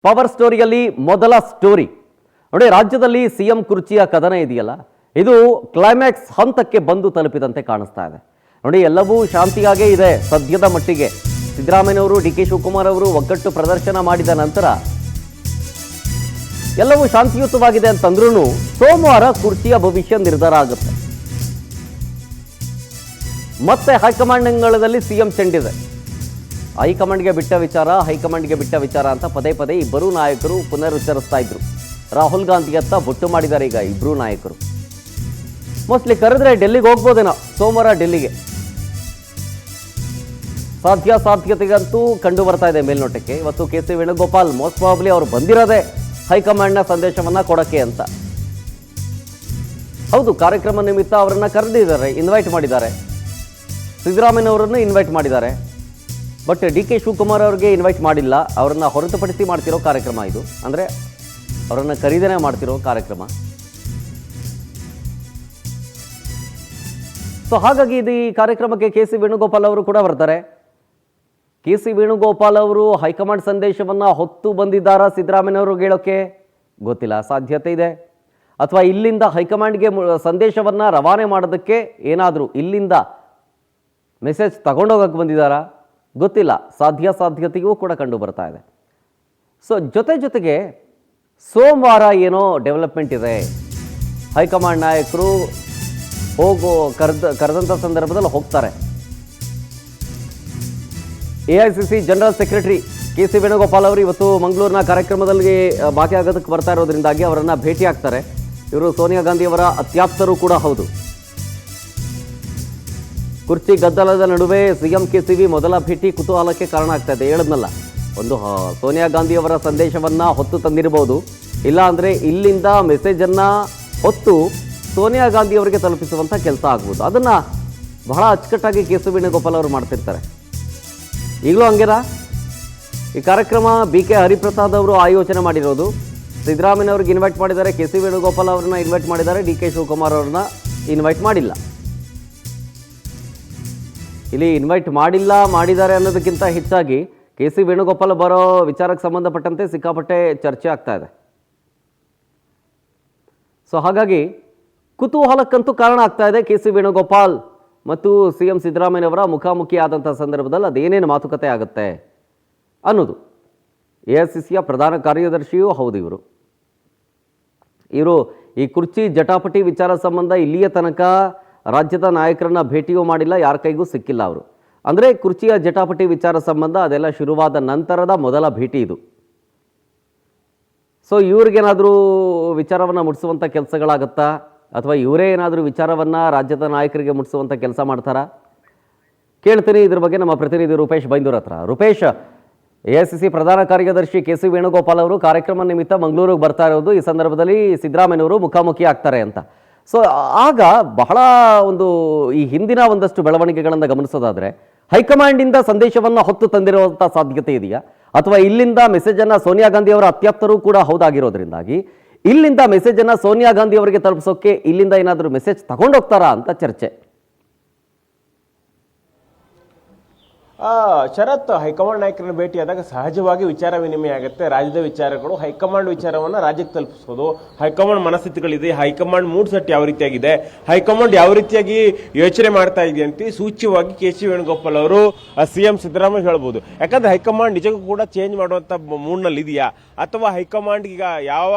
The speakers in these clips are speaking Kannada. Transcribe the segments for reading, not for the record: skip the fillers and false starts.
ಪವರ್ ಸ್ಟೋರಿಯಲ್ಲಿ ಮೊದಲ ಸ್ಟೋರಿ ನೋಡಿ. ರಾಜ್ಯದಲ್ಲಿ ಸಿಎಂ ಕುರ್ಚಿಯ ಕದನ ಇದೆಯಲ್ಲ, ಇದು ಕ್ಲೈಮ್ಯಾಕ್ಸ್ ಹಂತಕ್ಕೆ ಬಂದು ತಲುಪಿದಂತೆ ಕಾಣಿಸ್ತಾ ಇದೆ ನೋಡಿ. ಎಲ್ಲವೂ ಶಾಂತಿಯಾಗೇ ಇದೆ ಸದ್ಯದ ಮಟ್ಟಿಗೆ. ಸಿದ್ದರಾಮಯ್ಯನವರು, ಡಿ.ಕೆ. ಶಿವಕುಮಾರ್ ಅವರು ಒಗ್ಗಟ್ಟು ಪ್ರದರ್ಶನ ಮಾಡಿದ ನಂತರ ಎಲ್ಲವೂ ಶಾಂತಿಯುತವಾಗಿದೆ ಅಂತಂದ್ರೂ ಸೋಮವಾರ ಕುರ್ಚಿಯ ಭವಿಷ್ಯ ನಿರ್ಧಾರ ಆಗುತ್ತೆ. ಮತ್ತೆ ಹೈಕಮಾಂಡ್ ಅಂಗಳದಲ್ಲಿ ಸಿಎಂ ಚೆಂಡಿದೆ. ಹೈಕಮಾಂಡ್ಗೆ ಬಿಟ್ಟ ವಿಚಾರ ಅಂತ ಪದೇ ಪದೇ ಇಬ್ಬರೂ ನಾಯಕರು ಪುನರುಚ್ಚರಿಸ್ತಾ ಇದ್ರು. ರಾಹುಲ್ ಗಾಂಧಿಯತ್ತ ಬೊಟ್ಟು ಮಾಡಿದ್ದಾರೆ ಈಗ ಇಬ್ಬರೂ ನಾಯಕರು. ಮೋಸ್ಟ್ಲಿ ಕರೆದ್ರೆ ಡೆಲ್ಲಿಗೆ ಹೋಗ್ಬೋದೇನೋ, ಸೋಮವಾರ ಡೆಲ್ಲಿಗೆ ಸಾಧ್ಯತೆಗಂತೂ ಕಂಡು ಬರ್ತಾ ಇದೆ ಮೇಲ್ನೋಟಕ್ಕೆ. ಇವತ್ತು ಕೆ.ಸಿ. ವೇಣುಗೋಪಾಲ್ ಮೋಸ್ಟ್ ಪ್ರಾಬಬ್ಲಿ ಅವರು ಬಂದಿರೋದೇ ಹೈಕಮಾಂಡ್ನ ಸಂದೇಶವನ್ನ ಕೊಡಕ್ಕೆ ಅಂತ. ಹೌದು, ಕಾರ್ಯಕ್ರಮ ನಿಮಿತ್ತ ಅವರನ್ನ ಕರೆದಿದ್ದಾರೆ, ಇನ್ವೈಟ್ ಮಾಡಿದ್ದಾರೆ. ಸಿದ್ದರಾಮಯ್ಯನವರನ್ನು ಇನ್ವೈಟ್ ಮಾಡಿದ್ದಾರೆ. ಬಟ್ ಡಿ.ಕೆ. ಶಿವಕುಮಾರ್ ಅವ್ರಿಗೆ ಇನ್ವೈಟ್ ಮಾಡಿಲ್ಲ. ಅವರನ್ನು ಹೊರತುಪಡಿಸಿ ಮಾಡ್ತಿರೋ ಕಾರ್ಯಕ್ರಮ ಇದು, ಅಂದರೆ ಅವರನ್ನು ಕರೀದೇನೆ ಮಾಡ್ತಿರೋ ಕಾರ್ಯಕ್ರಮ. ಸೊ ಹಾಗಾಗಿ ಇದು ಈ ಕಾರ್ಯಕ್ರಮಕ್ಕೆ ಕೆ.ಸಿ. ವೇಣುಗೋಪಾಲ್ ಅವರು ಕೂಡ ಬರ್ತಾರೆ. ಕೆ.ಸಿ. ವೇಣುಗೋಪಾಲ್ ಅವರು ಹೈಕಮಾಂಡ್ ಸಂದೇಶವನ್ನು ಹೊತ್ತು ಬಂದಿದ್ದಾರಾ ಸಿದ್ದರಾಮಯ್ಯವ್ರಿಗೆ ಹೇಳೋಕ್ಕೆ ಗೊತ್ತಿಲ್ಲ. ಸಾಧ್ಯತೆ ಇದೆ. ಅಥವಾ ಇಲ್ಲಿಂದ ಹೈಕಮಾಂಡ್ಗೆ ಸಂದೇಶವನ್ನು ರವಾನೆ ಮಾಡೋದಕ್ಕೆ ಏನಾದರೂ ಇಲ್ಲಿಂದ ಮೆಸೇಜ್ ತಗೊಂಡೋಗಕ್ಕೆ ಬಂದಿದ್ದಾರಾ ಗೊತ್ತಿಲ್ಲ. ಸಾಧ್ಯತೆಯೂ ಕೂಡ ಕಂಡು ಬರ್ತಾ ಇದೆ. ಸೊ ಜೊತೆಗೆ ಸೋಮವಾರ ಏನೋ ಡೆವಲಪ್ಮೆಂಟ್ ಇದೆ. ಹೈಕಮಾಂಡ್ ನಾಯಕರು ಕರೆದಂಥ ಸಂದರ್ಭದಲ್ಲಿ ಹೋಗ್ತಾರೆ. AICC general secretary KC. Venugopal ಅವರು ಇವತ್ತು ಮಂಗಳೂರಿನ ಕಾರ್ಯಕ್ರಮದಲ್ಲಿ ಭಾಗಿಯಾಗೋದಕ್ಕೆ ಬರ್ತಾ ಇರೋದ್ರಿಂದಾಗಿ ಅವರನ್ನು ಭೇಟಿ ಆಗ್ತಾರೆ. ಇವರು ಸೋನಿಯಾ ಗಾಂಧಿಯವರ ಅತ್ಯಾಪ್ತರು ಕೂಡ ಹೌದು. ಕುರ್ಚಿ ಗದ್ದಲದ ನಡುವೆ ಸಿಎಂ KCV ಮೊದಲ ಭೇಟಿ ಕುತೂಹಲಕ್ಕೆ ಕಾರಣ ಆಗ್ತಾ ಇದೆ. ಹೇಳಿದ್ನಲ್ಲ, ಒಂದು ಸೋನಿಯಾ ಗಾಂಧಿಯವರ ಸಂದೇಶವನ್ನು ಹೊತ್ತು ತಂದಿರಬಹುದು, ಇಲ್ಲ ಅಂದರೆ ಇಲ್ಲಿಂದ ಮೆಸೇಜನ್ನು ಹೊತ್ತು ಸೋನಿಯಾ ಗಾಂಧಿಯವರಿಗೆ ತಲುಪಿಸುವಂಥ ಕೆಲಸ ಆಗ್ಬೋದು. ಅದನ್ನು ಬಹಳ ಅಚ್ಚುಕಟ್ಟಾಗಿ ಕೆ.ಸಿ. ವೇಣುಗೋಪಾಲ್ ಅವರು ಮಾಡ್ತಿರ್ತಾರೆ. ಈಗಲೂ ಹಂಗೇನಾ? ಈ ಕಾರ್ಯಕ್ರಮ BK ಹರಿಪ್ರಸಾದ್ ಅವರು ಆಯೋಜನೆ ಮಾಡಿರೋದು. ಸಿದ್ದರಾಮಯ್ಯವ್ರಿಗೆ ಇನ್ವೈಟ್ ಮಾಡಿದ್ದಾರೆ, ಕೆ.ಸಿ. ವೇಣುಗೋಪಾಲ್ ಅವರನ್ನ ಇನ್ವೈಟ್ ಮಾಡಿದ್ದಾರೆ, ಡಿ.ಕೆ. ಶಿವಕುಮಾರ್ ಅವ್ರನ್ನ ಇನ್ವೈಟ್ ಮಾಡಿಲ್ಲ. ಇಲ್ಲಿ ಇನ್ವೈಟ್ ಮಾಡಿದ್ದಾರೆ ಅನ್ನೋದಕ್ಕಿಂತ ಹೆಚ್ಚಾಗಿ ಕೆ.ಸಿ. ವೇಣುಗೋಪಾಲ್ ಬರೋ ವಿಚಾರಕ್ಕೆ ಸಂಬಂಧಪಟ್ಟಂತೆ ಸಿಕ್ಕಾಪಟ್ಟೆ ಚರ್ಚೆ ಆಗ್ತಾ ಇದೆ. ಸೊ ಹಾಗಾಗಿ ಕುತೂಹಲಕ್ಕಂತೂ ಕಾರಣ ಆಗ್ತಾ ಇದೆ. ಕೆ.ಸಿ. ವೇಣುಗೋಪಾಲ್ ಮತ್ತು ಸಿಎಂ ಸಿದ್ದರಾಮಯ್ಯನವರ ಮುಖಾಮುಖಿ ಆದಂಥ ಸಂದರ್ಭದಲ್ಲಿ ಅದೇನೇನು ಮಾತುಕತೆ ಆಗುತ್ತೆ ಅನ್ನೋದು. AICCಯ ಪ್ರಧಾನ ಕಾರ್ಯದರ್ಶಿಯೂ ಹೌದು ಇವರು ಈ ಕುರ್ಚಿ ಜಟಾಪಟಿ ವಿಚಾರ ಸಂಬಂಧ ಇಲ್ಲಿಯ ತನಕ ರಾಜ್ಯದ ನಾಯಕರನ್ನ ಭೇಟಿಯೂ ಮಾಡಿಲ್ಲ, ಯಾರ ಕೈಗೂ ಸಿಕ್ಕಿಲ್ಲ ಅವರು. ಅಂದರೆ ಕುರ್ಚಿಯ ಜಟಾಪಟಿ ವಿಚಾರ ಸಂಬಂಧ ಅದೆಲ್ಲ ಶುರುವಾದ ನಂತರದ ಮೊದಲ ಭೇಟಿ ಇದು. ಸೊ ಇವ್ರಿಗೇನಾದರೂ ವಿಚಾರವನ್ನು ಮುಟ್ಟಿಸುವಂಥ ಕೆಲಸಗಳಾಗತ್ತಾ, ಅಥವಾ ಇವರೇ ಏನಾದರೂ ವಿಚಾರವನ್ನು ರಾಜ್ಯದ ನಾಯಕರಿಗೆ ಮುಟ್ಟಿಸುವಂಥ ಕೆಲಸ ಮಾಡ್ತಾರಾ? ಕೇಳ್ತೀನಿ ಇದ್ರ ಬಗ್ಗೆ ನಮ್ಮ ಪ್ರತಿನಿಧಿ ರೂಪೇಶ್ ಬೈಂದೂರ್ ಹತ್ರ. ರೂಪೇಶ್, AICC ಪ್ರಧಾನ ಕಾರ್ಯದರ್ಶಿ ಕೆ.ಸಿ. ವೇಣುಗೋಪಾಲ್ ಅವರು ಕಾರ್ಯಕ್ರಮ ನಿಮಿತ್ತ ಮಂಗಳೂರಿಗೆ ಬರ್ತಾ ಇರೋದು, ಈ ಸಂದರ್ಭದಲ್ಲಿ ಸಿದ್ದರಾಮಯ್ಯನವರು ಮುಖಾಮುಖಿ ಆಗ್ತಾರೆ ಅಂತ. ಸೊ ಆಗ ಬಹಳ ಒಂದು ಈ ಹಿಂದಿನ ಒಂದಷ್ಟು ಬೆಳವಣಿಗೆಗಳನ್ನು ಗಮನಿಸೋದಾದರೆ ಹೈಕಮಾಂಡಿಂದ ಸಂದೇಶವನ್ನು ಹೊತ್ತು ತಂದಿರುವಂಥ ಸಾಧ್ಯತೆ ಇದೆಯಾ, ಅಥವಾ ಇಲ್ಲಿಂದ ಮೆಸೇಜನ್ನು ಸೋನಿಯಾ ಗಾಂಧಿ ಅವರ ಅತ್ಯಾಪ್ತರೂ ಕೂಡ ಹೌದಾಗಿರೋದ್ರಿಂದಾಗಿ ಇಲ್ಲಿಂದ ಮೆಸೇಜನ್ನು ಸೋನಿಯಾ ಗಾಂಧಿ ಅವರಿಗೆ ತಲುಪಿಸೋಕೆ ಇಲ್ಲಿಂದ ಏನಾದರೂ ಮೆಸೇಜ್ ತಗೊಂಡೋಗ್ತಾರಾ ಅಂತ ಚರ್ಚೆ. ಶರತ್, ಹೈಕಮಾಂಡ್ ನಾಯಕರನ್ನು ಭೇಟಿಯಾದಾಗ ಸಹಜವಾಗಿ ವಿಚಾರ ವಿನಿಮಯ ಆಗುತ್ತೆ. ರಾಜ್ಯದ ವಿಚಾರಗಳು ಹೈಕಮಾಂಡ್ ವಿಚಾರವನ್ನು ರಾಜ್ಯಕ್ಕೆ ತಲುಪಿಸೋದು. ಹೈಕಮಾಂಡ್ ಮನಸ್ಥಿತಿಗಳಿದೆ, ಹೈಕಮಾಂಡ್ ಮೂಡ್ ಸೆಟ್ ಯಾವ ರೀತಿಯಾಗಿದೆ, ಹೈಕಮಾಂಡ್ ಯಾವ ರೀತಿಯಾಗಿ ಯೋಚನೆ ಮಾಡ್ತಾ ಇದೆ ಅಂತ ಸೂಚ್ಯವಾಗಿ ಕೆ.ಸಿ. ವೇಣುಗೋಪಾಲ್ ಅವರು ಸಿಎಂ ಸಿದ್ದರಾಮಯ್ಯ ಹೇಳ್ಬೋದು. ಯಾಕಂದ್ರೆ ಹೈಕಮಾಂಡ್ ನಿಜಕ್ಕೂ ಕೂಡ ಚೇಂಜ್ ಮಾಡುವಂತ ಮೂಡ್ನಲ್ಲಿ ಇದೆಯಾ, ಅಥವಾ ಹೈಕಮಾಂಡ್ ಈಗ ಯಾವ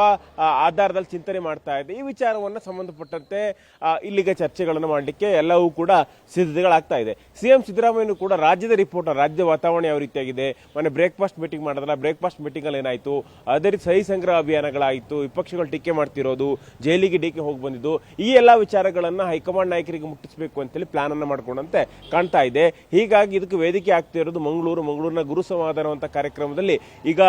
ಆಧಾರದಲ್ಲಿ ಚಿಂತನೆ ಮಾಡ್ತಾ ಇದೆ, ಈ ವಿಚಾರವನ್ನು ಸಂಬಂಧಪಟ್ಟಂತೆ ಇಲ್ಲಿಗೆ ಚರ್ಚೆಗಳನ್ನು ಮಾಡಲಿಕ್ಕೆ ಎಲ್ಲವೂ ಕೂಡ ಸಿದ್ಧತೆಗಳಾಗ್ತಾ ಇದೆ. ಸಿಎಂ ಸಿದ್ದರಾಮಯ್ಯ ಕೂಡ ರಾಜ್ಯದ ರಾಜ್ಯ ವಾತಾವರಣ ಯಾವ ರೀತಿಯಾಗಿದೆ, ಮೊನ್ನೆ ಬ್ರೇಕ್ಫಾಸ್ಟ್ ಮೀಟಿಂಗ್ ಮಾಡಿದ್ರಲ್ಲ, ಬ್ರೇಕ್ಫಾಸ್ಟ್ ಮೀಟಿಂಗ್ ಅಲ್ಲಿ ಏನಾಯ್ತು, ಅದೇ ರೀತಿ ಸಹಿ ಸಂಗ್ರಹ ಅಭಿಯಾನಗಳಾಯಿತು, ವಿಪಕ್ಷಗಳು ಟೀಕೆ ಮಾಡ್ತಿರೋದು, ಜೈಲಿಗೆ ಡಿಕೆ ಹೋಗಿ ಬಂದಿದ್ದು, ಈ ಎಲ್ಲಾ ವಿಚಾರಗಳನ್ನ ಹೈಕಮಾಂಡ್ ನಾಯಕರಿಗೆ ಮುಟ್ಟಿಸಬೇಕು ಅಂತೇಳಿ ಪ್ಲಾನ್ ಅನ್ನ ಮಾಡ್ಕೊಂಡಂತೆ ಕಾಣ್ತಾ ಇದೆ. ಹೀಗಾಗಿ ಇದಕ್ಕೆ ವೇದಿಕೆ ಆಗ್ತಿರೋದು ಮಂಗಳೂರಿನ ಗುರು ಸಮಾಧಾನ ಅಂತ ಕಾರ್ಯಕ್ರಮದಲ್ಲಿ ಈಗ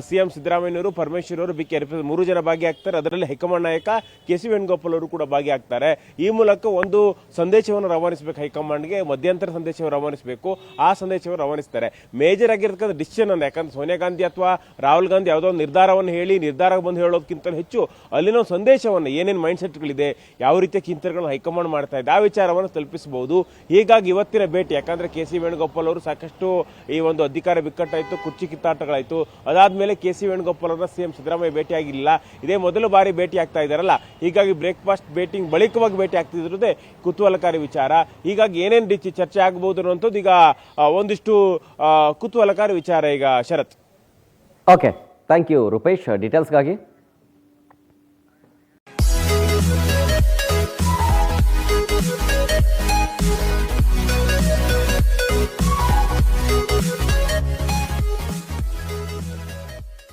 ಸಿಎಂ ಸಿದ್ದರಾಮಯ್ಯವರು, ಪರಮೇಶ್ವರ್ ಅವರು, BK ಹರಿಪ್ರಸಾದ್ 3 ಜನ ಭಾಗಿಯಾಗ್ತಾರೆ. ಅದರಲ್ಲಿ ಹೈಕಮಾಂಡ್ ನಾಯಕ ಕೆ.ಸಿ. ವೇಣುಗೋಪಾಲ್ ಅವರು ಕೂಡ ಭಾಗಿಯಾಗ್ತಾರೆ. ಈ ಮೂಲಕ ಒಂದು ಸಂದೇಶವನ್ನು ರವಾನಿಸಬೇಕು, ಹೈಕಮಾಂಡ್ಗೆ ಮಧ್ಯಂತರ ಸಂದೇಶವನ್ನು ರವಾನಿಸಬೇಕು. ಆ ಸಂದೇಶವನ್ನು ರವಾನಿಸ್ತಾರೆ. ಮೇಜರ್ ಆಗಿರ್ತಕ್ಕಂಥ ಡಿಸಿಷನ್ ಅನ್ನ, ಯಾಕಂದ್ರೆ ಸೋನಿಯಾ ಗಾಂಧಿ ಅಥವಾ ರಾಹುಲ್ ಗಾಂಧಿ ಯಾವುದೋ ಒಂದು ನಿರ್ಧಾರವನ್ನು ಹೇಳಿ ನಿರ್ಧಾರ ಬಂದು ಹೇಳೋದಕ್ಕಿಂತ ಹೆಚ್ಚು ಅಲ್ಲಿನ ಒಂದು ಸಂದೇಶವನ್ನು, ಏನೇನು ಮೈಂಡ್ ಸೆಟ್ಗಳಿದೆ, ಯಾವ ರೀತಿಯ ಚಿಂತನೆಗಳನ್ನು ಹೈಕಮಾಂಡ್ ಮಾಡ್ತಾ ಇದೆ, ಆ ವಿಚಾರವನ್ನು ತಲುಪಿಸಬಹುದು. ಹೀಗಾಗಿ ಇವತ್ತಿನ ಭೇಟಿ, ಯಾಕಂದ್ರೆ ಕೆ ಸಿ ವೇಣುಗೋಪಾಲ್ ಅವರು ಸಾಕಷ್ಟು ಈ ಒಂದು ಅಧಿಕಾರ ಬಿಕ್ಕಟ್ಟಾಯಿತು, ಕುರ್ಚಿ ಕಿತ್ತಾಟಗಳಾಯಿತು. ಅದಾದ್ಮೇಲೆ ಕೆ ಸಿ ವೇಣುಗೋಪಾಲ್ ಅವರನ್ನ ಸಿಎಂ ಸಿದ್ದರಾಮಯ್ಯ ಭೇಟಿ ಆಗಿಲ್ಲ, ಇದೇ ಮೊದಲ ಬಾರಿ ಭೇಟಿ ಆಗ್ತಾ ಇದ್ದಾರಲ್ಲ. ಹೀಗಾಗಿ ಬ್ರೇಕ್ಫಾಸ್ಟ್ ಭೇಟಿ ಬಳಿಕವಾಗಿ ಭೇಟಿ ಆಗ್ತಿದ್ರದೇ ಕುತೂಹಲಕಾರಿ ವಿಚಾರ. ಹೀಗಾಗಿ ಏನೇನು ರೀತಿ ಚರ್ಚೆ ಆಗಬಹುದು ಅನ್ನೋಂಥದ್ದು ಈಗ ಒಂದಿಷ್ಟು ಕುತೂಹಲಕಾರಿ ವಿಚಾರ ಈಗ Sharath. Okay, thank you Rupesh ಡೀಟೇಲ್ಸ್ಗಾಗಿ.